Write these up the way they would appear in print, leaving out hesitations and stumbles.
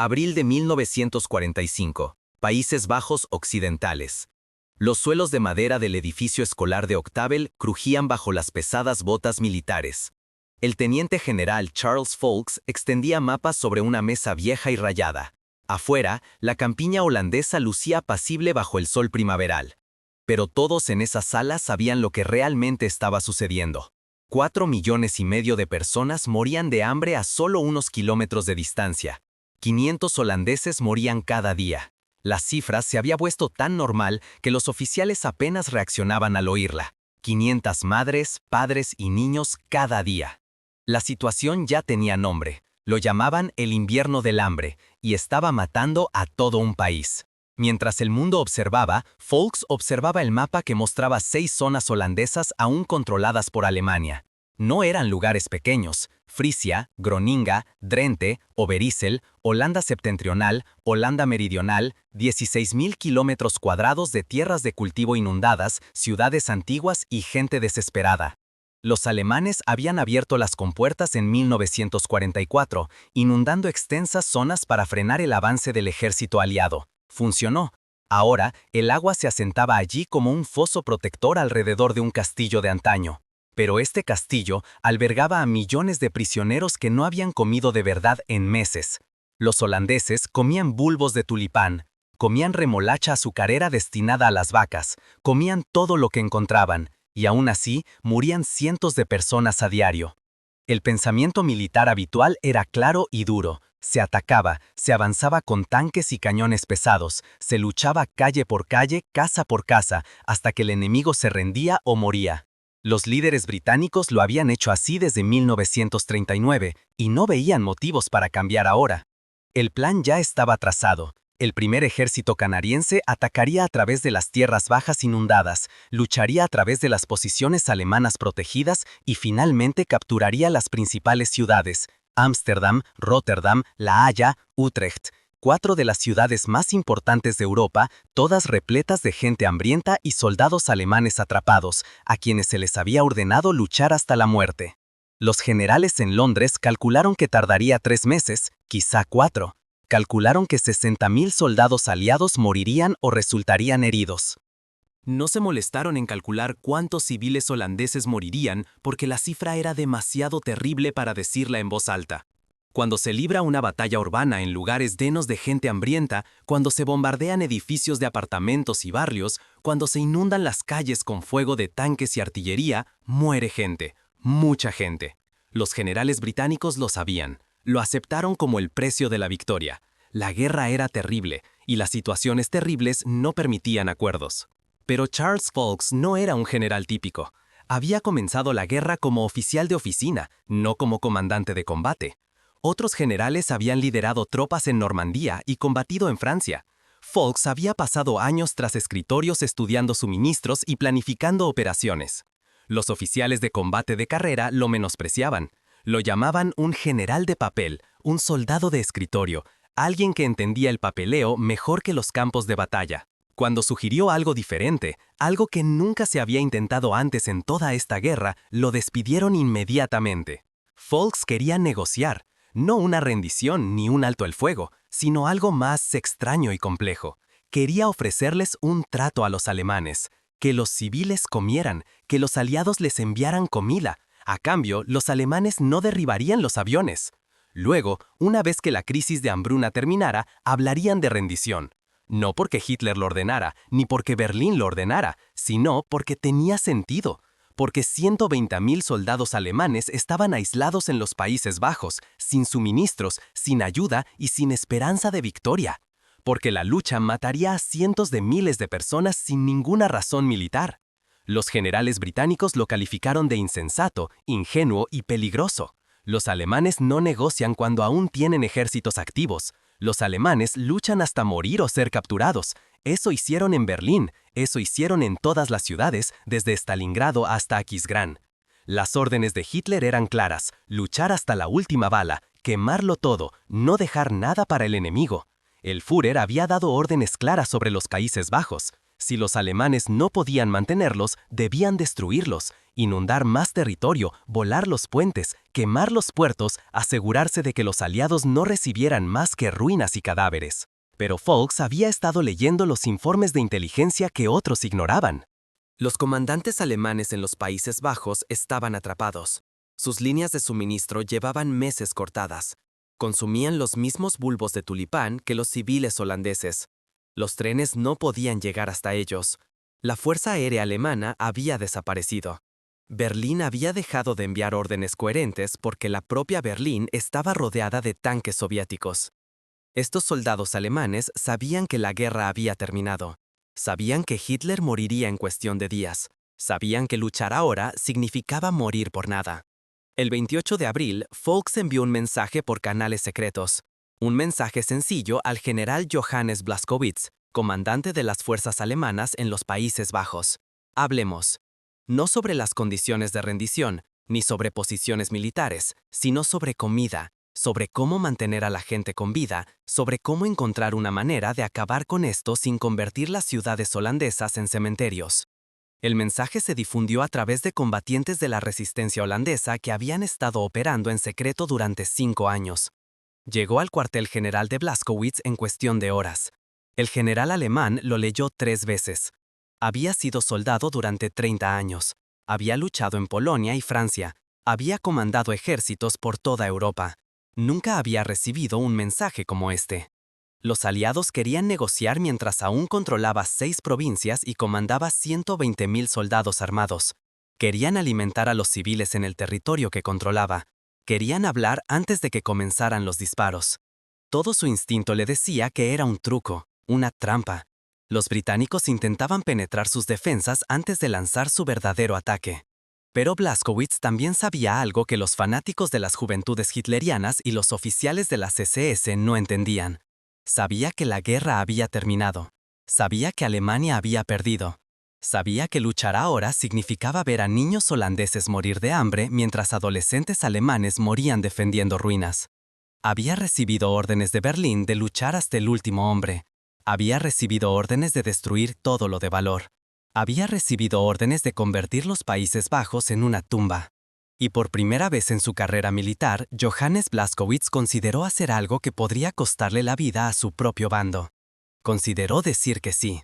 Abril de 1945. Países Bajos Occidentales. Los suelos de madera del edificio escolar de Octavel crujían bajo las pesadas botas militares. El teniente general Charles Foulkes extendía mapas sobre una mesa vieja y rayada. Afuera, la campiña holandesa lucía apacible bajo el sol primaveral. Pero todos en esa sala sabían lo que realmente estaba sucediendo. 4,5 millones de personas morían de hambre a solo unos kilómetros de distancia. 500 holandeses morían cada día. La cifra se había vuelto tan normal que los oficiales apenas reaccionaban al oírla. 500 madres, padres y niños cada día. La situación ya tenía nombre. Lo llamaban el invierno del hambre, y estaba matando a todo un país. Mientras el mundo observaba, Foulkes observaba el mapa que mostraba 6 zonas holandesas aún controladas por Alemania. No eran lugares pequeños. Frisia, Groninga, Drenthe, Overijssel, Holanda Septentrional, Holanda Meridional, 16,000 kilómetros cuadrados de tierras de cultivo inundadas, ciudades antiguas y gente desesperada. Los alemanes habían abierto las compuertas en 1944, inundando extensas zonas para frenar el avance del ejército aliado. Funcionó. Ahora, el agua se asentaba allí como un foso protector alrededor de un castillo de antaño. Pero este castillo albergaba a millones de prisioneros que no habían comido de verdad en meses. Los holandeses comían bulbos de tulipán, comían remolacha azucarera destinada a las vacas, comían todo lo que encontraban, y aún así morían cientos de personas a diario. El pensamiento militar habitual era claro y duro. Se atacaba, se avanzaba con tanques y cañones pesados, se luchaba calle por calle, casa por casa, hasta que el enemigo se rendía o moría. Los líderes británicos lo habían hecho así desde 1939 y no veían motivos para cambiar ahora. El plan ya estaba trazado. El primer ejército canadiense atacaría a través de las tierras bajas inundadas, lucharía a través de las posiciones alemanas protegidas y finalmente capturaría las principales ciudades: Ámsterdam, Rotterdam, La Haya, Utrecht. 4 de las ciudades más importantes de Europa, todas repletas de gente hambrienta y soldados alemanes atrapados, a quienes se les había ordenado luchar hasta la muerte. Los generales en Londres calcularon que tardaría 3 meses, quizá 4. Calcularon que 60,000 soldados aliados morirían o resultarían heridos. No se molestaron en calcular cuántos civiles holandeses morirían porque la cifra era demasiado terrible para decirla en voz alta. Cuando se libra una batalla urbana en lugares llenos de gente hambrienta, cuando se bombardean edificios de apartamentos y barrios, cuando se inundan las calles con fuego de tanques y artillería, muere gente, mucha gente. Los generales británicos lo sabían, lo aceptaron como el precio de la victoria. La guerra era terrible, y las situaciones terribles no permitían acuerdos. Pero Charles Foulkes no era un general típico. Había comenzado la guerra como oficial de oficina, no como comandante de combate. Otros generales habían liderado tropas en Normandía y combatido en Francia. Foulkes había pasado años tras escritorios estudiando suministros y planificando operaciones. Los oficiales de combate de carrera lo menospreciaban. Lo llamaban un general de papel, un soldado de escritorio, alguien que entendía el papeleo mejor que los campos de batalla. Cuando sugirió algo diferente, algo que nunca se había intentado antes en toda esta guerra, lo despidieron inmediatamente. Foulkes quería negociar. No una rendición ni un alto el fuego, sino algo más extraño y complejo. Quería ofrecerles un trato a los alemanes, que los civiles comieran, que los aliados les enviaran comida. A cambio, los alemanes no derribarían los aviones. Luego, una vez que la crisis de hambruna terminara, hablarían de rendición. No porque Hitler lo ordenara, ni porque Berlín lo ordenara, sino porque tenía sentido. Porque 120,000 soldados alemanes estaban aislados en los Países Bajos, sin suministros, sin ayuda y sin esperanza de victoria. Porque la lucha mataría a cientos de miles de personas sin ninguna razón militar. Los generales británicos lo calificaron de insensato, ingenuo y peligroso. Los alemanes no negocian cuando aún tienen ejércitos activos. Los alemanes luchan hasta morir o ser capturados. Eso hicieron en Berlín, eso hicieron en todas las ciudades, desde Stalingrado hasta Aquisgrán. Las órdenes de Hitler eran claras: luchar hasta la última bala, quemarlo todo, no dejar nada para el enemigo. El Führer había dado órdenes claras sobre los Países Bajos. Si los alemanes no podían mantenerlos, debían destruirlos, inundar más territorio, volar los puentes, quemar los puertos, asegurarse de que los aliados no recibieran más que ruinas y cadáveres. Pero Fawkes había estado leyendo los informes de inteligencia que otros ignoraban. Los comandantes alemanes en los Países Bajos estaban atrapados. Sus líneas de suministro llevaban meses cortadas. Consumían los mismos bulbos de tulipán que los civiles holandeses. Los trenes no podían llegar hasta ellos. La Fuerza Aérea Alemana había desaparecido. Berlín había dejado de enviar órdenes coherentes porque la propia Berlín estaba rodeada de tanques soviéticos. Estos soldados alemanes sabían que la guerra había terminado. Sabían que Hitler moriría en cuestión de días. Sabían que luchar ahora significaba morir por nada. El 28 de abril, Fawkes envió un mensaje por canales secretos. Un mensaje sencillo al general Johannes Blaskowitz, comandante de las fuerzas alemanas en los Países Bajos. Hablemos. No sobre las condiciones de rendición, ni sobre posiciones militares, sino sobre comida, sobre cómo mantener a la gente con vida, sobre cómo encontrar una manera de acabar con esto sin convertir las ciudades holandesas en cementerios. El mensaje se difundió a través de combatientes de la resistencia holandesa que habían estado operando en secreto durante 5 años. Llegó al cuartel general de Blaskowitz en cuestión de horas. El general alemán lo leyó 3 veces. Había sido soldado durante 30 años. Había luchado en Polonia y Francia. Había comandado ejércitos por toda Europa. Nunca había recibido un mensaje como este. Los aliados querían negociar mientras aún controlaba 6 provincias y comandaba 120.000 soldados armados. Querían alimentar a los civiles en el territorio que controlaba. Querían hablar antes de que comenzaran los disparos. Todo su instinto le decía que era un truco, una trampa. Los británicos intentaban penetrar sus defensas antes de lanzar su verdadero ataque. Pero Blaskowitz también sabía algo que los fanáticos de las juventudes hitlerianas y los oficiales de las SS no entendían. Sabía que la guerra había terminado. Sabía que Alemania había perdido. Sabía que luchar ahora significaba ver a niños holandeses morir de hambre mientras adolescentes alemanes morían defendiendo ruinas. Había recibido órdenes de Berlín de luchar hasta el último hombre. Había recibido órdenes de destruir todo lo de valor. Había recibido órdenes de convertir los Países Bajos en una tumba. Y por primera vez en su carrera militar, Johannes Blaskowitz consideró hacer algo que podría costarle la vida a su propio bando. Consideró decir que sí.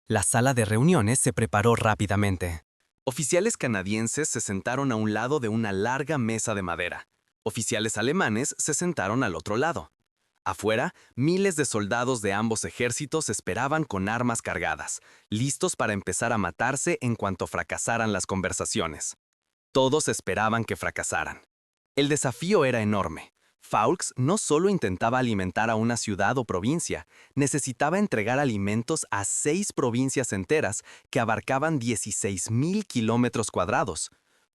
La sala de reuniones se preparó rápidamente. Oficiales canadienses se sentaron a un lado de una larga mesa de madera. Oficiales alemanes se sentaron al otro lado. Afuera, miles de soldados de ambos ejércitos esperaban con armas cargadas, listos para empezar a matarse en cuanto fracasaran las conversaciones. Todos esperaban que fracasaran. El desafío era enorme. Fawkes no solo intentaba alimentar a una ciudad o provincia, necesitaba entregar alimentos a 6 provincias enteras que abarcaban 16.000 kilómetros cuadrados.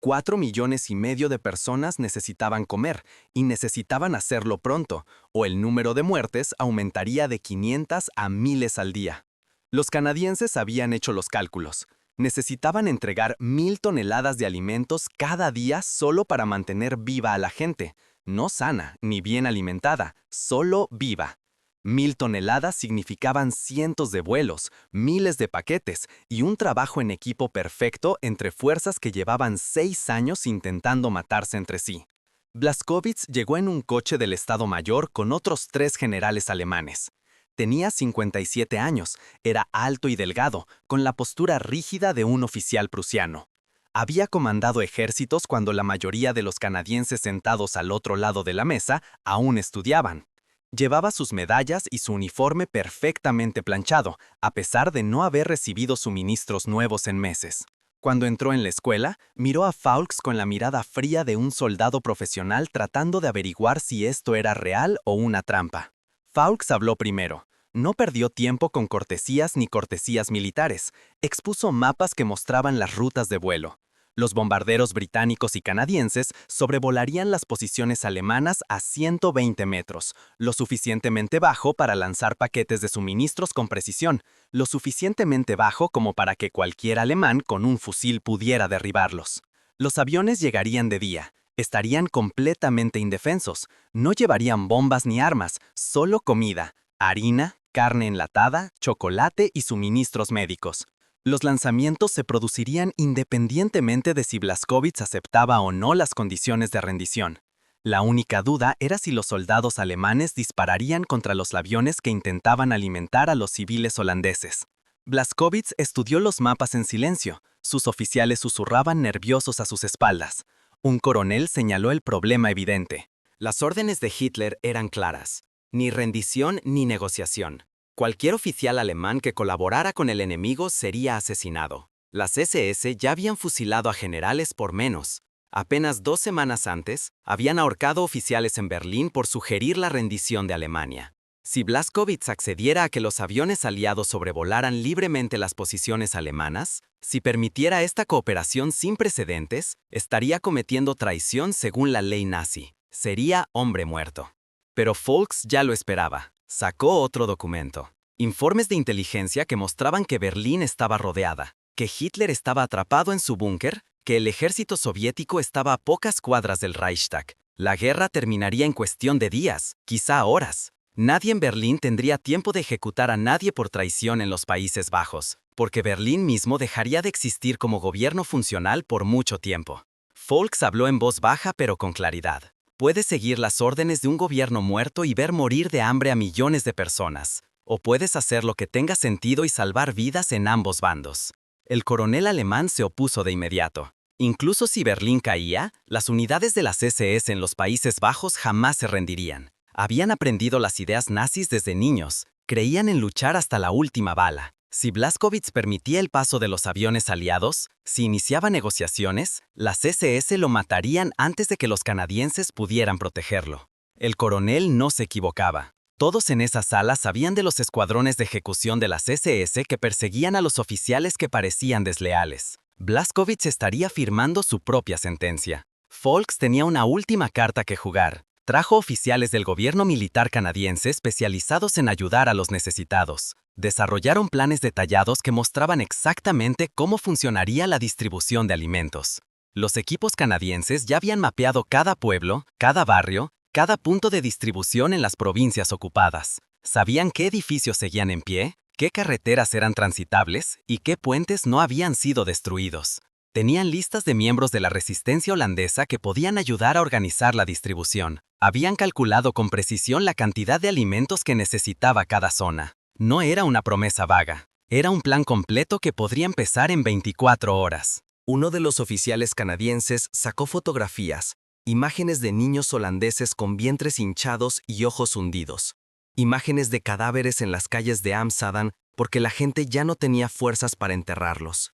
4,5 millones de personas necesitaban comer, y necesitaban hacerlo pronto, o el número de muertes aumentaría de 500 a miles al día. Los canadienses habían hecho los cálculos. Necesitaban entregar 1,000 toneladas de alimentos cada día solo para mantener viva a la gente, no sana ni bien alimentada, solo viva. 1,000 toneladas significaban cientos de vuelos, miles de paquetes y un trabajo en equipo perfecto entre fuerzas que llevaban 6 años intentando matarse entre sí. Blaskowitz llegó en un coche del Estado Mayor con otros 3 generales alemanes. Tenía 57 años, era alto y delgado, con la postura rígida de un oficial prusiano. Había comandado ejércitos cuando la mayoría de los canadienses sentados al otro lado de la mesa aún estudiaban. Llevaba sus medallas y su uniforme perfectamente planchado, a pesar de no haber recibido suministros nuevos en meses. Cuando entró en la escuela, miró a Fawkes con la mirada fría de un soldado profesional tratando de averiguar si esto era real o una trampa. Fawkes habló primero. No perdió tiempo con cortesías ni cortesías militares. Expuso mapas que mostraban las rutas de vuelo. Los bombarderos británicos y canadienses sobrevolarían las posiciones alemanas a 120 metros, lo suficientemente bajo para lanzar paquetes de suministros con precisión, lo suficientemente bajo como para que cualquier alemán con un fusil pudiera derribarlos. Los aviones llegarían de día, estarían completamente indefensos, no llevarían bombas ni armas, solo comida, harina, carne enlatada, chocolate y suministros médicos. Los lanzamientos se producirían independientemente de si Blaskowitz aceptaba o no las condiciones de rendición. La única duda era si los soldados alemanes dispararían contra los aviones que intentaban alimentar a los civiles holandeses. Blaskowitz estudió los mapas en silencio. Sus oficiales susurraban nerviosos a sus espaldas. Un coronel señaló el problema evidente. Las órdenes de Hitler eran claras. Ni rendición ni negociación. Cualquier oficial alemán que colaborara con el enemigo sería asesinado. Las SS ya habían fusilado a generales por menos. Apenas 2 semanas antes, habían ahorcado oficiales en Berlín por sugerir la rendición de Alemania. Si Blaskowitz accediera a que los aviones aliados sobrevolaran libremente las posiciones alemanas, si permitiera esta cooperación sin precedentes, estaría cometiendo traición según la ley nazi. Sería hombre muerto. Pero Volks ya lo esperaba. Sacó otro documento. Informes de inteligencia que mostraban que Berlín estaba rodeada, que Hitler estaba atrapado en su búnker, que el ejército soviético estaba a pocas cuadras del Reichstag. La guerra terminaría en cuestión de días, quizá horas. Nadie en Berlín tendría tiempo de ejecutar a nadie por traición en los Países Bajos, porque Berlín mismo dejaría de existir como gobierno funcional por mucho tiempo. Volks habló en voz baja pero con claridad. Puedes seguir las órdenes de un gobierno muerto y ver morir de hambre a millones de personas, o puedes hacer lo que tenga sentido y salvar vidas en ambos bandos. El coronel alemán se opuso de inmediato. Incluso si Berlín caía, las unidades de las SS en los Países Bajos jamás se rendirían. Habían aprendido las ideas nazis desde niños, creían en luchar hasta la última bala. Si Blaskowitz permitía el paso de los aviones aliados, si iniciaba negociaciones, las SS lo matarían antes de que los canadienses pudieran protegerlo. El coronel no se equivocaba. Todos en esa sala sabían de los escuadrones de ejecución de las SS que perseguían a los oficiales que parecían desleales. Blaskowitz estaría firmando su propia sentencia. Volks tenía una última carta que jugar. Trajo oficiales del gobierno militar canadiense especializados en ayudar a los necesitados. Desarrollaron planes detallados que mostraban exactamente cómo funcionaría la distribución de alimentos. Los equipos canadienses ya habían mapeado cada pueblo, cada barrio, cada punto de distribución en las provincias ocupadas. Sabían qué edificios seguían en pie, qué carreteras eran transitables y qué puentes no habían sido destruidos. Tenían listas de miembros de la resistencia holandesa que podían ayudar a organizar la distribución. Habían calculado con precisión la cantidad de alimentos que necesitaba cada zona. No era una promesa vaga. Era un plan completo que podría empezar en 24 horas. Uno de los oficiales canadienses sacó fotografías, imágenes de niños holandeses con vientres hinchados y ojos hundidos. Imágenes de cadáveres en las calles de Amsterdam porque la gente ya no tenía fuerzas para enterrarlos.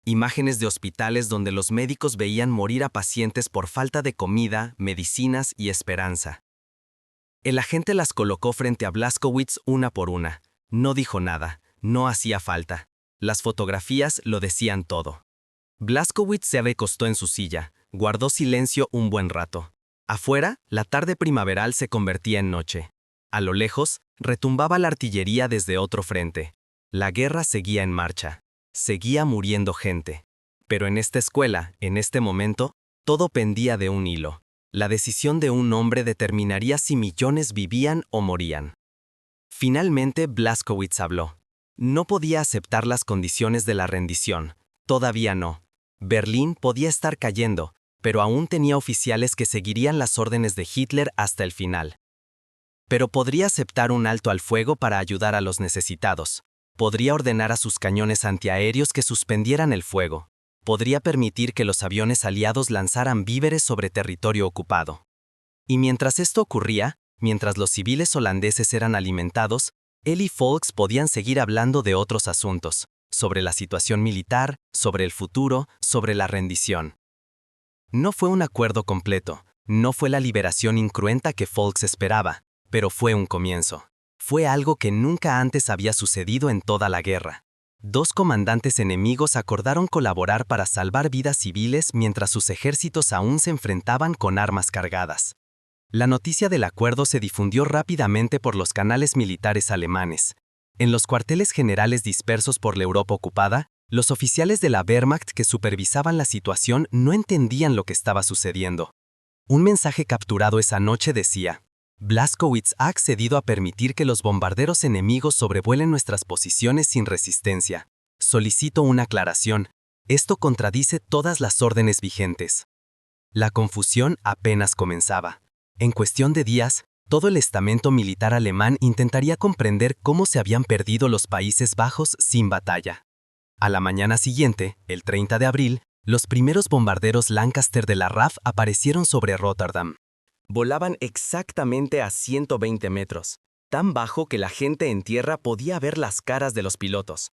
Imágenes de hospitales donde los médicos veían morir a pacientes por falta de comida, medicinas y esperanza. El agente las colocó frente a Blaskowitz una por una. No dijo nada, no hacía falta. Las fotografías lo decían todo. Blaskowitz se recostó en su silla, guardó silencio un buen rato. Afuera, la tarde primaveral se convertía en noche. A lo lejos, retumbaba la artillería desde otro frente. La guerra seguía en marcha. Seguía muriendo gente. Pero en esta escuela, en este momento, todo pendía de un hilo. La decisión de un hombre determinaría si millones vivían o morían. Finalmente, Blaskowitz habló. No podía aceptar las condiciones de la rendición. Todavía no. Berlín podía estar cayendo, pero aún tenía oficiales que seguirían las órdenes de Hitler hasta el final. Pero podría aceptar un alto al fuego para ayudar a los necesitados. Podría ordenar a sus cañones antiaéreos que suspendieran el fuego. Podría permitir que los aviones aliados lanzaran víveres sobre territorio ocupado. Y mientras esto ocurría, mientras los civiles holandeses eran alimentados, él y Volks podían seguir hablando de otros asuntos, sobre la situación militar, sobre el futuro, sobre la rendición. No fue un acuerdo completo, no fue la liberación incruenta que Volks esperaba, pero fue un comienzo. Fue algo que nunca antes había sucedido en toda la guerra. 2 comandantes enemigos acordaron colaborar para salvar vidas civiles mientras sus ejércitos aún se enfrentaban con armas cargadas. La noticia del acuerdo se difundió rápidamente por los canales militares alemanes. En los cuarteles generales dispersos por la Europa ocupada, los oficiales de la Wehrmacht que supervisaban la situación no entendían lo que estaba sucediendo. Un mensaje capturado esa noche decía: Blaskowitz ha accedido a permitir que los bombarderos enemigos sobrevuelen nuestras posiciones sin resistencia. Solicito una aclaración. Esto contradice todas las órdenes vigentes. La confusión apenas comenzaba. En cuestión de días, todo el estamento militar alemán intentaría comprender cómo se habían perdido los Países Bajos sin batalla. A la mañana siguiente, el 30 de abril, los primeros bombarderos Lancaster de la RAF aparecieron sobre Rotterdam. Volaban exactamente a 120 metros, tan bajo que la gente en tierra podía ver las caras de los pilotos.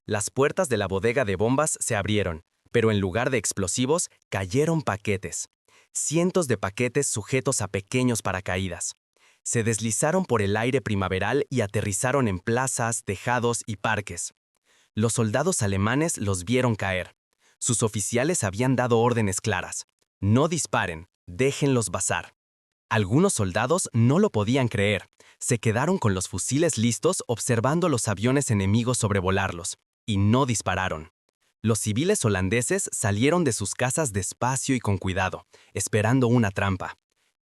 Las puertas de la bodega de bombas se abrieron, pero en lugar de explosivos, cayeron paquetes. Cientos de paquetes sujetos a pequeños paracaídas. Se deslizaron por el aire primaveral y aterrizaron en plazas, tejados y parques. Los soldados alemanes los vieron caer. Sus oficiales habían dado órdenes claras. No disparen, déjenlos pasar. Algunos soldados no lo podían creer. Se quedaron con los fusiles listos observando los aviones enemigos sobrevolarlos, y no dispararon. Los civiles holandeses salieron de sus casas despacio y con cuidado, esperando una trampa.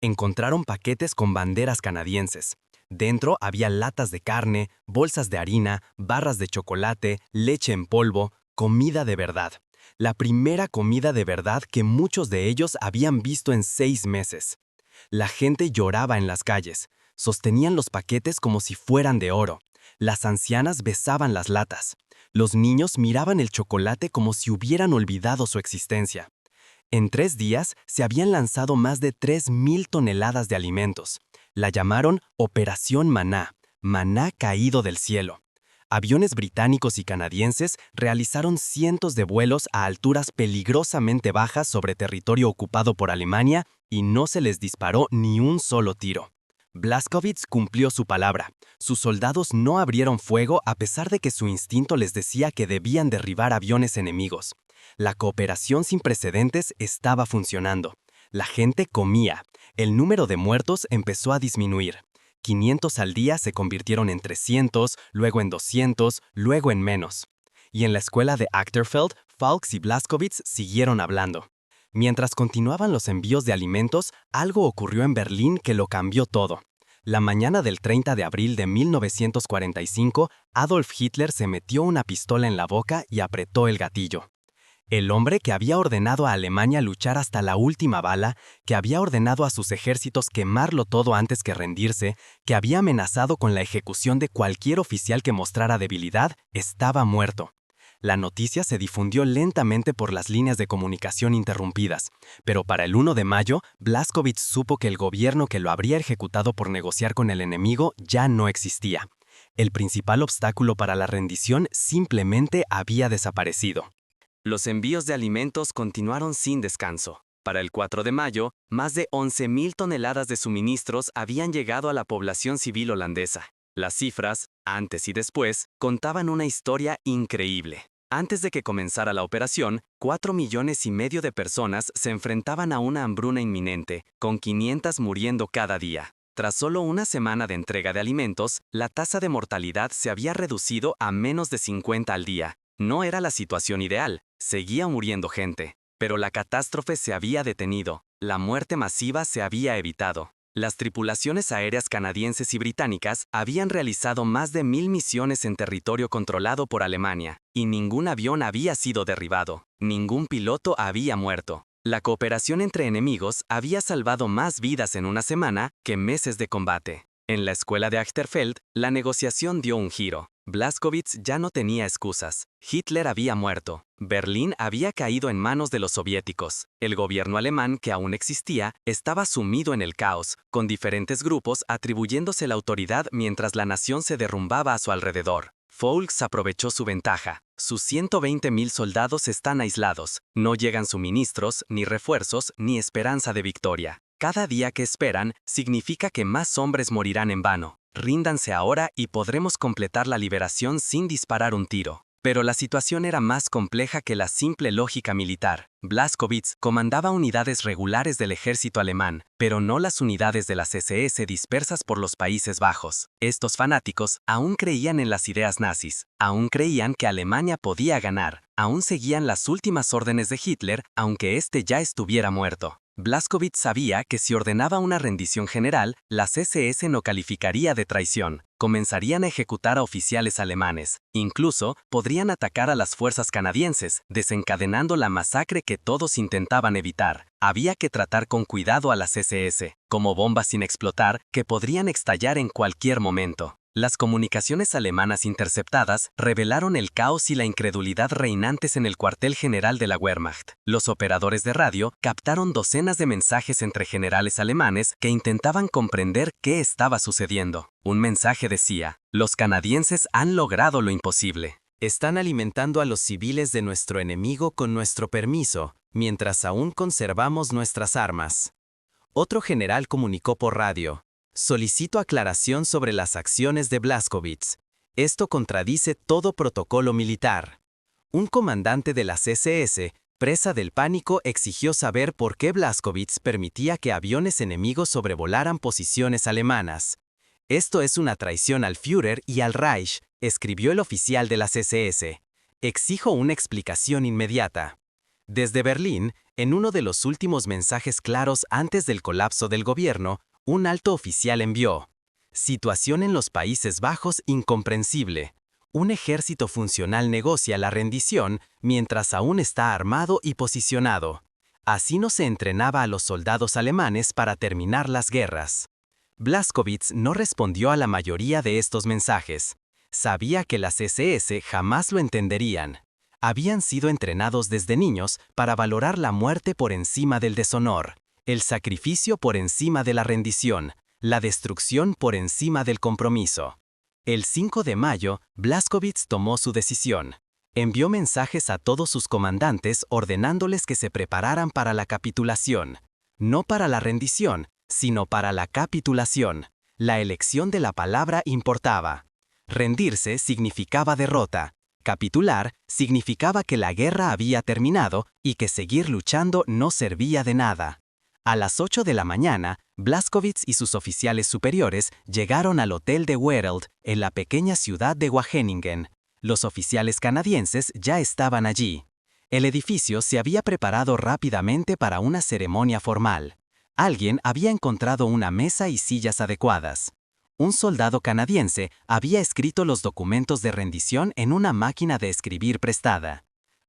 Encontraron paquetes con banderas canadienses. Dentro había latas de carne, bolsas de harina, barras de chocolate, leche en polvo, comida de verdad. La primera comida de verdad que muchos de ellos habían visto en 6 meses. La gente lloraba en las calles. Sostenían los paquetes como si fueran de oro. Las ancianas besaban las latas. Los niños miraban el chocolate como si hubieran olvidado su existencia. En 3 días se habían lanzado más de 3.000 toneladas de alimentos. La llamaron Operación Maná, maná caído del cielo. Aviones británicos y canadienses realizaron cientos de vuelos a alturas peligrosamente bajas sobre territorio ocupado por Alemania y no se les disparó ni un solo tiro. Blaskowitz cumplió su palabra. Sus soldados no abrieron fuego a pesar de que su instinto les decía que debían derribar aviones enemigos. La cooperación sin precedentes estaba funcionando. La gente comía. El número de muertos empezó a disminuir. 500 al día se convirtieron en 300, luego en 200, luego en menos. Y en la escuela de Achterfeld, Falks y Blaskowitz siguieron hablando. Mientras continuaban los envíos de alimentos, algo ocurrió en Berlín que lo cambió todo. La mañana del 30 de abril de 1945, Adolf Hitler se metió una pistola en la boca y apretó el gatillo. El hombre que había ordenado a Alemania luchar hasta la última bala, que había ordenado a sus ejércitos quemarlo todo antes que rendirse, que había amenazado con la ejecución de cualquier oficial que mostrara debilidad, estaba muerto. La noticia se difundió lentamente por las líneas de comunicación interrumpidas, pero para el 1 de mayo, Blaskowitz supo que el gobierno que lo habría ejecutado por negociar con el enemigo ya no existía. El principal obstáculo para la rendición simplemente había desaparecido. Los envíos de alimentos continuaron sin descanso. Para el 4 de mayo, más de 11.000 toneladas de suministros habían llegado a la población civil holandesa. Las cifras, antes y después, contaban una historia increíble. Antes de que comenzara la operación, 4,5 millones de personas se enfrentaban a una hambruna inminente, con 500 muriendo cada día. Tras solo una semana de entrega de alimentos, la tasa de mortalidad se había reducido a menos de 50 al día. No era la situación ideal, seguía muriendo gente, pero la catástrofe se había detenido, la muerte masiva se había evitado. Las tripulaciones aéreas canadienses y británicas habían realizado más de 1.000 misiones en territorio controlado por Alemania, y ningún avión había sido derribado, ningún piloto había muerto. La cooperación entre enemigos había salvado más vidas en una semana que meses de combate. En la escuela de Achterfeld, la negociación dio un giro. Blaskowitz ya no tenía excusas. Hitler había muerto. Berlín había caído en manos de los soviéticos. El gobierno alemán, que aún existía, estaba sumido en el caos, con diferentes grupos atribuyéndose la autoridad mientras la nación se derrumbaba a su alrededor. Falks aprovechó su ventaja. Sus 120.000 soldados están aislados. No llegan suministros, ni refuerzos, ni esperanza de victoria. Cada día que esperan significa que más hombres morirán en vano. Ríndanse ahora y podremos completar la liberación sin disparar un tiro. Pero la situación era más compleja que la simple lógica militar. Blaskowitz comandaba unidades regulares del ejército alemán, pero no las unidades de las SS dispersas por los Países Bajos. Estos fanáticos aún creían en las ideas nazis, aún creían que Alemania podía ganar, aún seguían las últimas órdenes de Hitler, aunque éste ya estuviera muerto. Blaskowitz sabía que si ordenaba una rendición general, las SS no calificaría de traición. Comenzarían a ejecutar a oficiales alemanes. Incluso, podrían atacar a las fuerzas canadienses, desencadenando la masacre que todos intentaban evitar. Había que tratar con cuidado a las SS, como bombas sin explotar, que podrían estallar en cualquier momento. Las comunicaciones alemanas interceptadas revelaron el caos y la incredulidad reinantes en el cuartel general de la Wehrmacht. Los operadores de radio captaron docenas de mensajes entre generales alemanes que intentaban comprender qué estaba sucediendo. Un mensaje decía: los canadienses han logrado lo imposible. Están alimentando a los civiles de nuestro enemigo con nuestro permiso, mientras aún conservamos nuestras armas. Otro general comunicó por radio: solicito aclaración sobre las acciones de Blaskowitz. Esto contradice todo protocolo militar. Un comandante de las SS, presa del pánico, exigió saber por qué Blaskowitz permitía que aviones enemigos sobrevolaran posiciones alemanas. Esto es una traición al Führer y al Reich, escribió el oficial de las SS. Exijo una explicación inmediata. Desde Berlín, en uno de los últimos mensajes claros antes del colapso del gobierno, un alto oficial envió: situación en los Países Bajos incomprensible. Un ejército funcional negocia la rendición mientras aún está armado y posicionado. Así no se entrenaba a los soldados alemanes para terminar las guerras. Blaskowitz no respondió a la mayoría de estos mensajes. Sabía que las SS jamás lo entenderían. Habían sido entrenados desde niños para valorar la muerte por encima del deshonor, el sacrificio por encima de la rendición, la destrucción por encima del compromiso. El 5 de mayo, Blaskowitz tomó su decisión. Envió mensajes a todos sus comandantes ordenándoles que se prepararan para la capitulación. No para la rendición, sino para la capitulación. La elección de la palabra importaba. Rendirse significaba derrota. Capitular significaba que la guerra había terminado y que seguir luchando no servía de nada. A las 8 de la mañana, Blaskowitz y sus oficiales superiores llegaron al hotel de Wereld, en la pequeña ciudad de Wageningen. Los oficiales canadienses ya estaban allí. El edificio se había preparado rápidamente para una ceremonia formal. Alguien había encontrado una mesa y sillas adecuadas. Un soldado canadiense había escrito los documentos de rendición en una máquina de escribir prestada.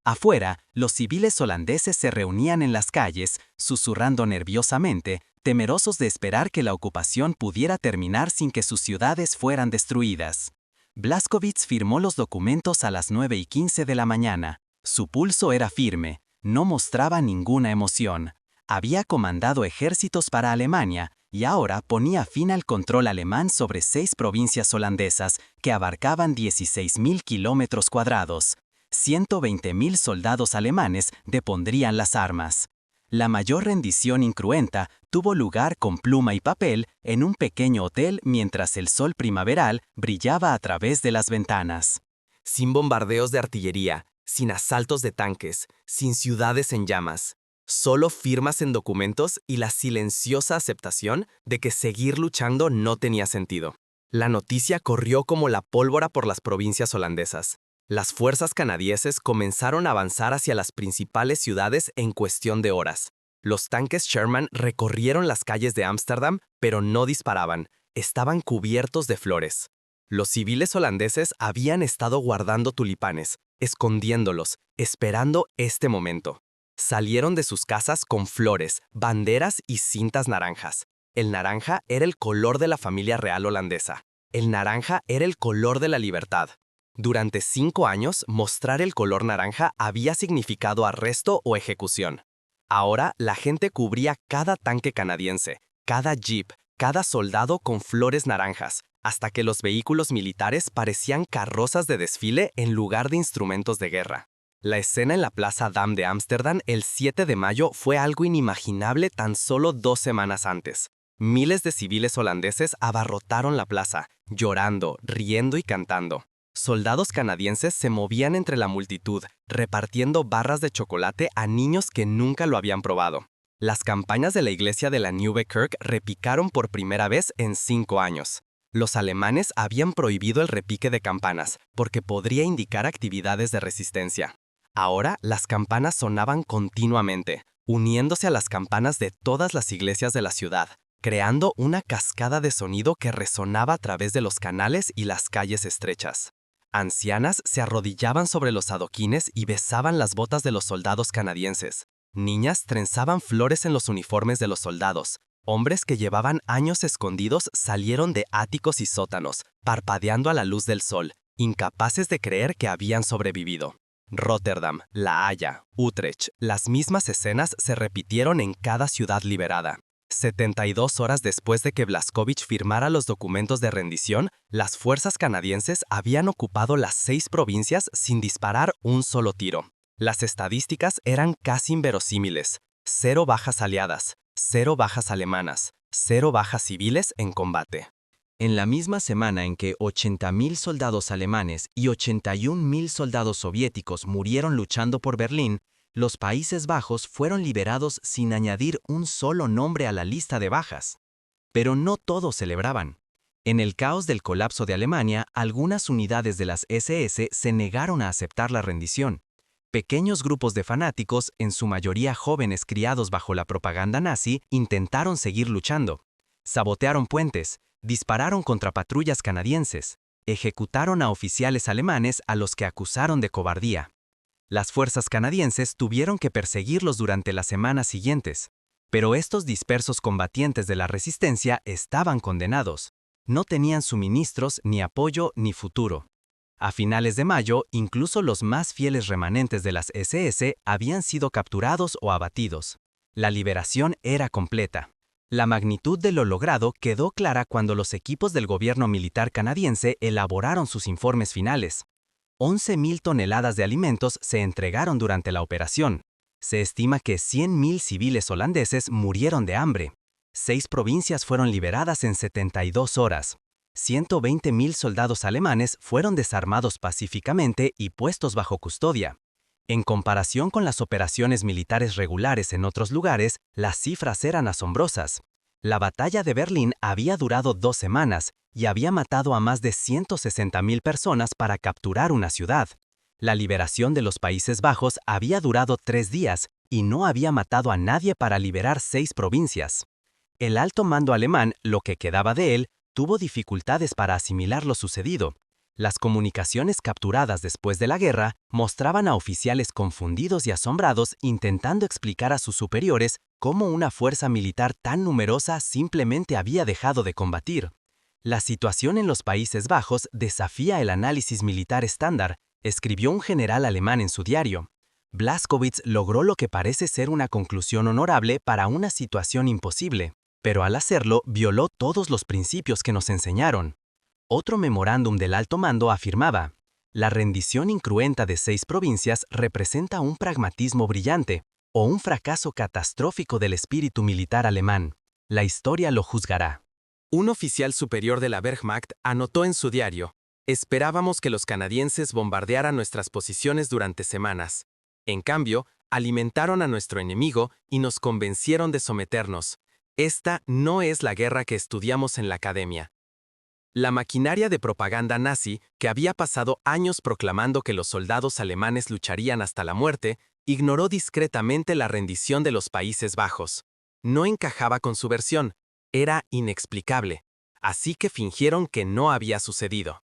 Afuera, los civiles holandeses se reunían en las calles, susurrando nerviosamente, temerosos de esperar que la ocupación pudiera terminar sin que sus ciudades fueran destruidas. Blaskowitz firmó los documentos a las 9:15 de la mañana. Su pulso era firme, no mostraba ninguna emoción. Había comandado ejércitos para Alemania y ahora ponía fin al control alemán sobre 6 provincias holandesas que abarcaban 16.000 kilómetros cuadrados. 120.000 soldados alemanes depondrían las armas. La mayor rendición incruenta tuvo lugar con pluma y papel en un pequeño hotel mientras el sol primaveral brillaba a través de las ventanas. Sin bombardeos de artillería, sin asaltos de tanques, sin ciudades en llamas. Solo firmas en documentos y la silenciosa aceptación de que seguir luchando no tenía sentido. La noticia corrió como la pólvora por las provincias holandesas. Las fuerzas canadienses comenzaron a avanzar hacia las principales ciudades en cuestión de horas. Los tanques Sherman recorrieron las calles de Ámsterdam, pero no disparaban, estaban cubiertos de flores. Los civiles holandeses habían estado guardando tulipanes, escondiéndolos, esperando este momento. Salieron de sus casas con flores, banderas y cintas naranjas. El naranja era el color de la familia real holandesa. El naranja era el color de la libertad. Durante 5 años, mostrar el color naranja había significado arresto o ejecución. Ahora, la gente cubría cada tanque canadiense, cada jeep, cada soldado con flores naranjas, hasta que los vehículos militares parecían carrozas de desfile en lugar de instrumentos de guerra. La escena en la Plaza Dam de Ámsterdam el 7 de mayo fue algo inimaginable tan solo 2 semanas antes. Miles de civiles holandeses abarrotaron la plaza, llorando, riendo y cantando. Soldados canadienses se movían entre la multitud, repartiendo barras de chocolate a niños que nunca lo habían probado. Las campañas de la iglesia de la Nieuwe Kerk repicaron por primera vez en 5 años. Los alemanes habían prohibido el repique de campanas, porque podría indicar actividades de resistencia. Ahora las campanas sonaban continuamente, uniéndose a las campanas de todas las iglesias de la ciudad, creando una cascada de sonido que resonaba a través de los canales y las calles estrechas. Ancianas se arrodillaban sobre los adoquines y besaban las botas de los soldados canadienses. Niñas trenzaban flores en los uniformes de los soldados. Hombres que llevaban años escondidos salieron de áticos y sótanos, parpadeando a la luz del sol, incapaces de creer que habían sobrevivido. Rotterdam, La Haya, Utrecht, las mismas escenas se repitieron en cada ciudad liberada. 72 horas después de que Blaskowitz firmara los documentos de rendición, las fuerzas canadienses habían ocupado las 6 provincias sin disparar un solo tiro. Las estadísticas eran casi inverosímiles. 0 bajas aliadas, 0 bajas alemanas, 0 bajas civiles en combate. En la misma semana en que 80.000 soldados alemanes y 81.000 soldados soviéticos murieron luchando por Berlín, los Países Bajos fueron liberados sin añadir un solo nombre a la lista de bajas. Pero no todos celebraban. En el caos del colapso de Alemania, algunas unidades de las SS se negaron a aceptar la rendición. Pequeños grupos de fanáticos, en su mayoría jóvenes criados bajo la propaganda nazi, intentaron seguir luchando. Sabotearon puentes, dispararon contra patrullas canadienses, ejecutaron a oficiales alemanes a los que acusaron de cobardía. Las fuerzas canadienses tuvieron que perseguirlos durante las semanas siguientes, pero estos dispersos combatientes de la resistencia estaban condenados. No tenían suministros, ni apoyo, ni futuro. A finales de mayo, incluso los más fieles remanentes de las SS habían sido capturados o abatidos. La liberación era completa. La magnitud de lo logrado quedó clara cuando los equipos del gobierno militar canadiense elaboraron sus informes finales. 11.000 toneladas de alimentos se entregaron durante la operación. Se estima que 100.000 civiles holandeses murieron de hambre. 6 provincias fueron liberadas en 72 horas. 120.000 soldados alemanes fueron desarmados pacíficamente y puestos bajo custodia. En comparación con las operaciones militares regulares en otros lugares, las cifras eran asombrosas. La batalla de Berlín había durado 2 semanas y había matado a más de 160.000 personas para capturar una ciudad. La liberación de los Países Bajos había durado 3 días y no había matado a nadie para liberar 6 provincias. El alto mando alemán, lo que quedaba de él, tuvo dificultades para asimilar lo sucedido. Las comunicaciones capturadas después de la guerra mostraban a oficiales confundidos y asombrados intentando explicar a sus superiores cómo una fuerza militar tan numerosa simplemente había dejado de combatir. La situación en los Países Bajos desafía el análisis militar estándar, escribió un general alemán en su diario. Blaskowitz logró lo que parece ser una conclusión honorable para una situación imposible, pero al hacerlo violó todos los principios que nos enseñaron. Otro memorándum del alto mando afirmaba: la rendición incruenta de 6 provincias representa un pragmatismo brillante o un fracaso catastrófico del espíritu militar alemán. La historia lo juzgará. Un oficial superior de la Wehrmacht anotó en su diario: esperábamos que los canadienses bombardearan nuestras posiciones durante semanas. En cambio, alimentaron a nuestro enemigo y nos convencieron de someternos. Esta no es la guerra que estudiamos en la academia. La maquinaria de propaganda nazi, que había pasado años proclamando que los soldados alemanes lucharían hasta la muerte, ignoró discretamente la rendición de los Países Bajos. No encajaba con su versión, era inexplicable, así que fingieron que no había sucedido.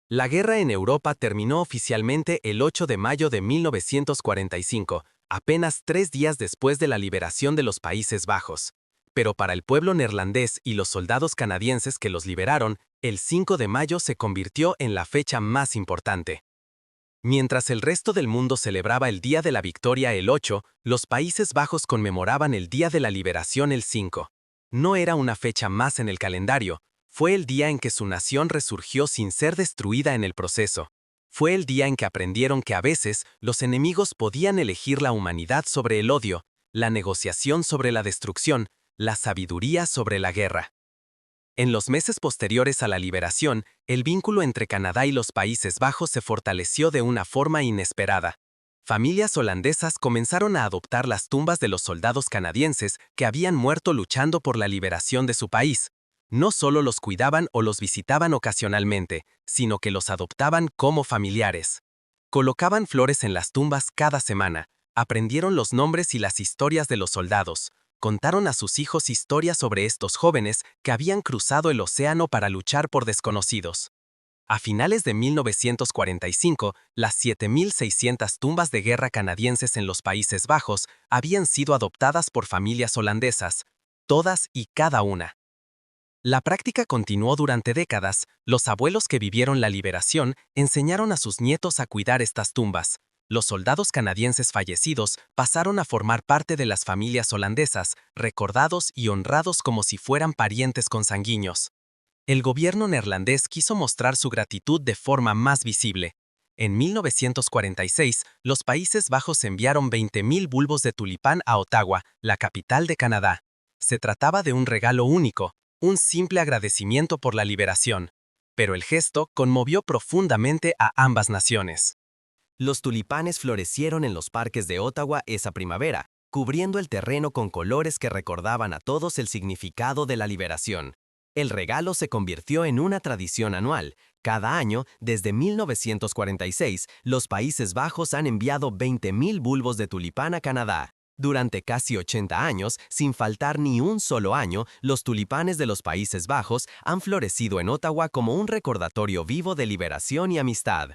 La guerra en Europa terminó oficialmente el 8 de mayo de 1945, apenas 3 días después de la liberación de los Países Bajos. Pero para el pueblo neerlandés y los soldados canadienses que los liberaron, el 5 de mayo se convirtió en la fecha más importante. Mientras el resto del mundo celebraba el Día de la Victoria el 8, los Países Bajos conmemoraban el Día de la Liberación el 5. No era una fecha más en el calendario, fue el día en que su nación resurgió sin ser destruida en el proceso. Fue el día en que aprendieron que a veces los enemigos podían elegir la humanidad sobre el odio, la negociación sobre la destrucción, la sabiduría sobre la guerra. En los meses posteriores a la liberación, el vínculo entre Canadá y los Países Bajos se fortaleció de una forma inesperada. Familias holandesas comenzaron a adoptar las tumbas de los soldados canadienses que habían muerto luchando por la liberación de su país. No solo los cuidaban o los visitaban ocasionalmente, sino que los adoptaban como familiares. Colocaban flores en las tumbas cada semana, aprendieron los nombres y las historias de los soldados, contaron a sus hijos historias sobre estos jóvenes que habían cruzado el océano para luchar por desconocidos. A finales de 1945, las 7.600 tumbas de guerra canadienses en los Países Bajos habían sido adoptadas por familias holandesas, todas y cada una. La práctica continuó durante décadas. Los abuelos que vivieron la liberación enseñaron a sus nietos a cuidar estas tumbas. Los soldados canadienses fallecidos pasaron a formar parte de las familias holandesas, recordados y honrados como si fueran parientes consanguíneos. El gobierno neerlandés quiso mostrar su gratitud de forma más visible. En 1946, los Países Bajos enviaron 20.000 bulbos de tulipán a Ottawa, la capital de Canadá. Se trataba de un regalo único, un simple agradecimiento por la liberación. Pero el gesto conmovió profundamente a ambas naciones. Los tulipanes florecieron en los parques de Ottawa esa primavera, cubriendo el terreno con colores que recordaban a todos el significado de la liberación. El regalo se convirtió en una tradición anual. Cada año, desde 1946, los Países Bajos han enviado 20.000 bulbos de tulipán a Canadá. Durante casi 80 años, sin faltar ni un solo año, los tulipanes de los Países Bajos han florecido en Ottawa como un recordatorio vivo de liberación y amistad.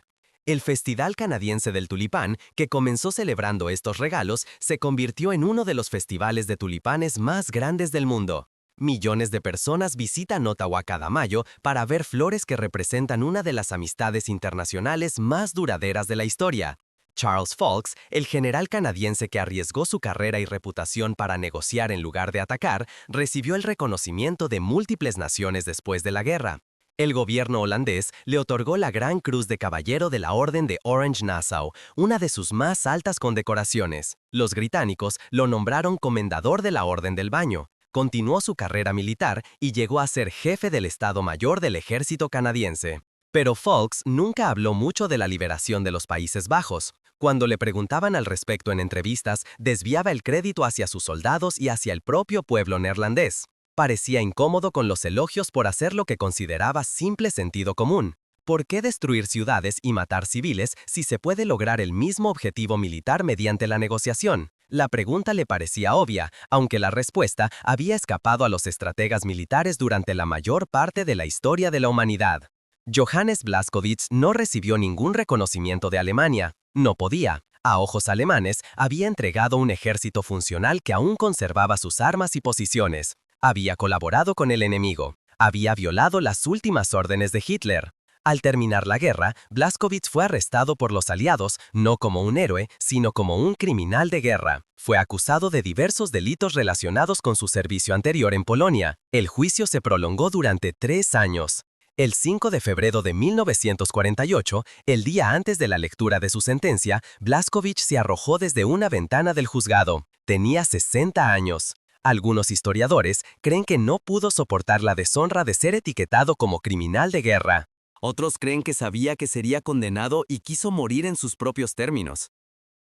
El Festival Canadiense del Tulipán, que comenzó celebrando estos regalos, se convirtió en uno de los festivales de tulipanes más grandes del mundo. Millones de personas visitan Ottawa cada mayo para ver flores que representan una de las amistades internacionales más duraderas de la historia. Charles Foulkes, el general canadiense que arriesgó su carrera y reputación para negociar en lugar de atacar, recibió el reconocimiento de múltiples naciones después de la guerra. El gobierno holandés le otorgó la Gran Cruz de Caballero de la Orden de Orange-Nassau, una de sus más altas condecoraciones. Los británicos lo nombraron Comendador de la Orden del Baño. Continuó su carrera militar y llegó a ser jefe del Estado Mayor del Ejército canadiense. Pero Foulkes nunca habló mucho de la liberación de los Países Bajos. Cuando le preguntaban al respecto en entrevistas, desviaba el crédito hacia sus soldados y hacia el propio pueblo neerlandés. Parecía incómodo con los elogios por hacer lo que consideraba simple sentido común. ¿Por qué destruir ciudades y matar civiles si se puede lograr el mismo objetivo militar mediante la negociación? La pregunta le parecía obvia, aunque la respuesta había escapado a los estrategas militares durante la mayor parte de la historia de la humanidad. Johannes Blaskowitz no recibió ningún reconocimiento de Alemania. No podía. A ojos alemanes, había entregado un ejército funcional que aún conservaba sus armas y posiciones. Había colaborado con el enemigo. Había violado las últimas órdenes de Hitler. Al terminar la guerra, Blaskowitz fue arrestado por los aliados, no como un héroe, sino como un criminal de guerra. Fue acusado de diversos delitos relacionados con su servicio anterior en Polonia. El juicio se prolongó durante 3 años. El 5 de febrero de 1948, el día antes de la lectura de su sentencia, Blaskowitz se arrojó desde una ventana del juzgado. Tenía 60 años. Algunos historiadores creen que no pudo soportar la deshonra de ser etiquetado como criminal de guerra. Otros creen que sabía que sería condenado y quiso morir en sus propios términos.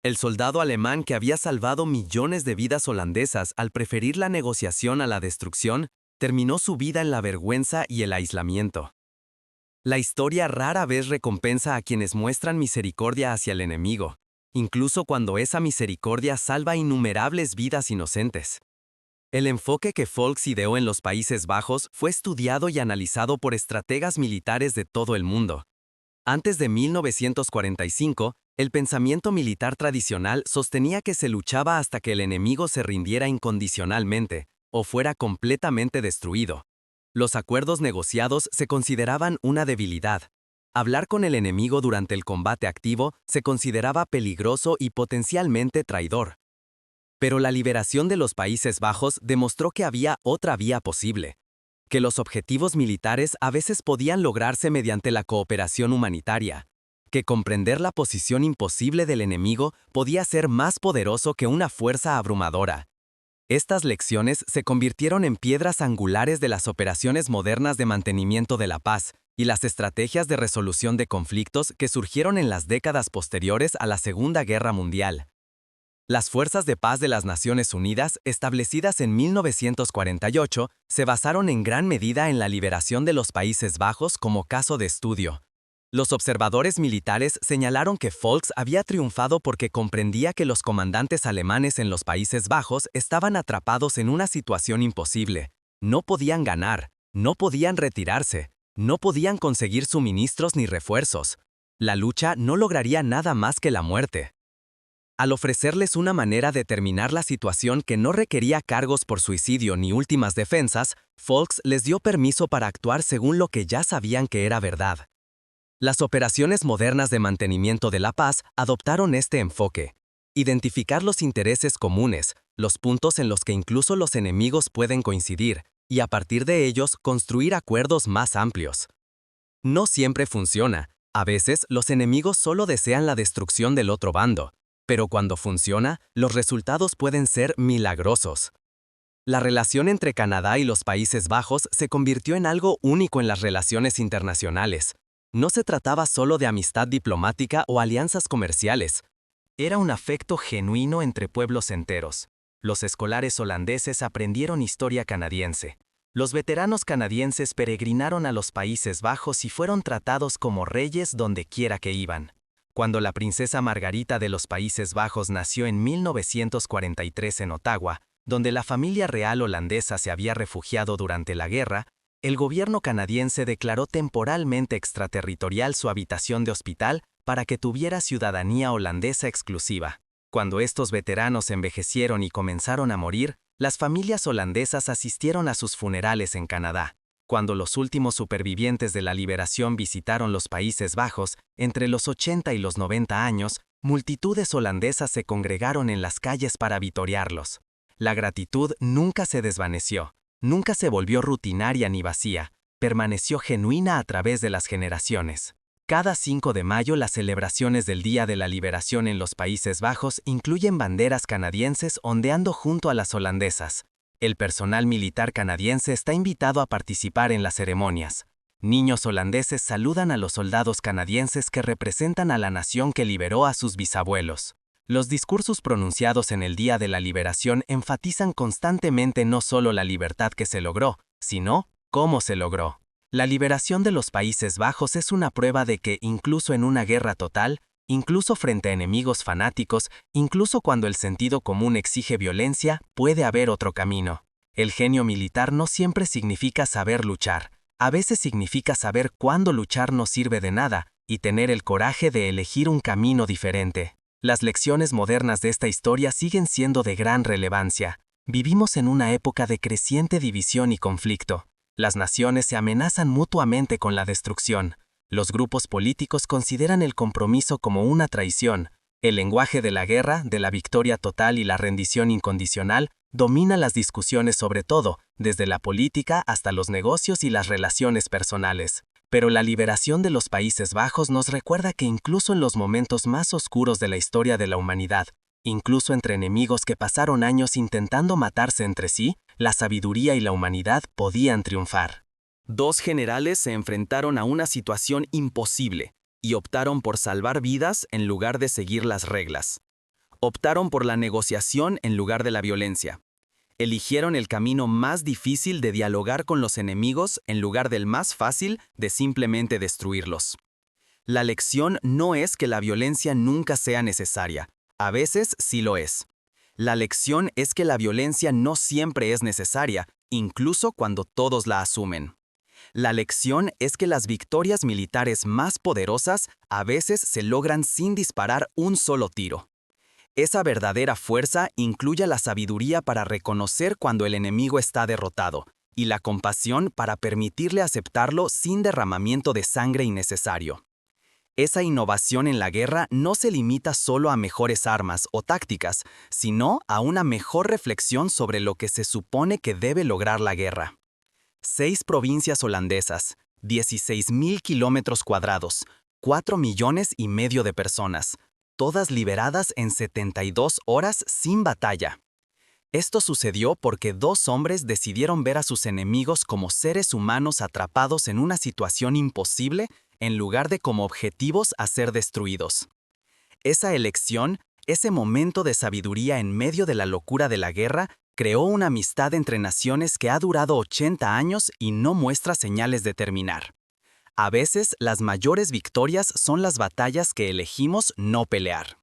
El soldado alemán que había salvado millones de vidas holandesas al preferir la negociación a la destrucción, terminó su vida en la vergüenza y el aislamiento. La historia rara vez recompensa a quienes muestran misericordia hacia el enemigo, incluso cuando esa misericordia salva innumerables vidas inocentes. El enfoque que Foulkes ideó en los Países Bajos fue estudiado y analizado por estrategas militares de todo el mundo. Antes de 1945, el pensamiento militar tradicional sostenía que se luchaba hasta que el enemigo se rindiera incondicionalmente o fuera completamente destruido. Los acuerdos negociados se consideraban una debilidad. Hablar con el enemigo durante el combate activo se consideraba peligroso y potencialmente traidor. Pero la liberación de los Países Bajos demostró que había otra vía posible, que los objetivos militares a veces podían lograrse mediante la cooperación humanitaria, que comprender la posición imposible del enemigo podía ser más poderoso que una fuerza abrumadora. Estas lecciones se convirtieron en piedras angulares de las operaciones modernas de mantenimiento de la paz y las estrategias de resolución de conflictos que surgieron en las décadas posteriores a la Segunda Guerra Mundial. Las Fuerzas de Paz de las Naciones Unidas, establecidas en 1948, se basaron en gran medida en la liberación de los Países Bajos como caso de estudio. Los observadores militares señalaron que Volks había triunfado porque comprendía que los comandantes alemanes en los Países Bajos estaban atrapados en una situación imposible. No podían ganar, no podían retirarse, no podían conseguir suministros ni refuerzos. La lucha no lograría nada más que la muerte. Al ofrecerles una manera de terminar la situación que no requería cargos por suicidio ni últimas defensas, Volks les dio permiso para actuar según lo que ya sabían que era verdad. Las operaciones modernas de mantenimiento de la paz adoptaron este enfoque: identificar los intereses comunes, los puntos en los que incluso los enemigos pueden coincidir, y a partir de ellos construir acuerdos más amplios. No siempre funciona. A veces los enemigos solo desean la destrucción del otro bando. Pero cuando funciona, los resultados pueden ser milagrosos. La relación entre Canadá y los Países Bajos se convirtió en algo único en las relaciones internacionales. No se trataba solo de amistad diplomática o alianzas comerciales. Era un afecto genuino entre pueblos enteros. Los escolares holandeses aprendieron historia canadiense. Los veteranos canadienses peregrinaron a los Países Bajos y fueron tratados como reyes donde quiera que iban. Cuando la princesa Margarita de los Países Bajos nació en 1943 en Ottawa, donde la familia real holandesa se había refugiado durante la guerra, el gobierno canadiense declaró temporalmente extraterritorial su habitación de hospital para que tuviera ciudadanía holandesa exclusiva. Cuando estos veteranos envejecieron y comenzaron a morir, las familias holandesas asistieron a sus funerales en Canadá. Cuando los últimos supervivientes de la liberación visitaron los Países Bajos, entre los 80 y los 90 años, multitudes holandesas se congregaron en las calles para vitorearlos. La gratitud nunca se desvaneció, nunca se volvió rutinaria ni vacía, permaneció genuina a través de las generaciones. Cada 5 de mayo las celebraciones del Día de la Liberación en los Países Bajos incluyen banderas canadienses ondeando junto a las holandesas. El personal militar canadiense está invitado a participar en las ceremonias. Niños holandeses saludan a los soldados canadienses que representan a la nación que liberó a sus bisabuelos. Los discursos pronunciados en el Día de la Liberación enfatizan constantemente no solo la libertad que se logró, sino cómo se logró. La liberación de los Países Bajos es una prueba de que, incluso en una guerra total, incluso frente a enemigos fanáticos, incluso cuando el sentido común exige violencia, puede haber otro camino. El genio militar no siempre significa saber luchar. A veces significa saber cuándo luchar no sirve de nada y tener el coraje de elegir un camino diferente. Las lecciones modernas de esta historia siguen siendo de gran relevancia. Vivimos en una época de creciente división y conflicto. Las naciones se amenazan mutuamente con la destrucción. Los grupos políticos consideran el compromiso como una traición. El lenguaje de la guerra, de la victoria total y la rendición incondicional, domina las discusiones sobre todo, desde la política hasta los negocios y las relaciones personales. Pero la liberación de los Países Bajos nos recuerda que incluso en los momentos más oscuros de la historia de la humanidad, incluso entre enemigos que pasaron años intentando matarse entre sí, la sabiduría y la humanidad podían triunfar. 2 generales se enfrentaron a una situación imposible y optaron por salvar vidas en lugar de seguir las reglas. Optaron por la negociación en lugar de la violencia. Eligieron el camino más difícil de dialogar con los enemigos en lugar del más fácil de simplemente destruirlos. La lección no es que la violencia nunca sea necesaria. A veces sí lo es. La lección es que la violencia no siempre es necesaria, incluso cuando todos la asumen. La lección es que las victorias militares más poderosas a veces se logran sin disparar un solo tiro. Esa verdadera fuerza incluye la sabiduría para reconocer cuando el enemigo está derrotado y la compasión para permitirle aceptarlo sin derramamiento de sangre innecesario. Esa innovación en la guerra no se limita solo a mejores armas o tácticas, sino a una mejor reflexión sobre lo que se supone que debe lograr la guerra. 6 provincias holandesas, 16.000 kilómetros cuadrados, 4,5 millones de personas, todas liberadas en 72 horas sin batalla. Esto sucedió porque dos hombres decidieron ver a sus enemigos como seres humanos atrapados en una situación imposible en lugar de como objetivos a ser destruidos. Esa elección, ese momento de sabiduría en medio de la locura de la guerra, creó una amistad entre naciones que ha durado 80 años y no muestra señales de terminar. A veces, las mayores victorias son las batallas que elegimos no pelear.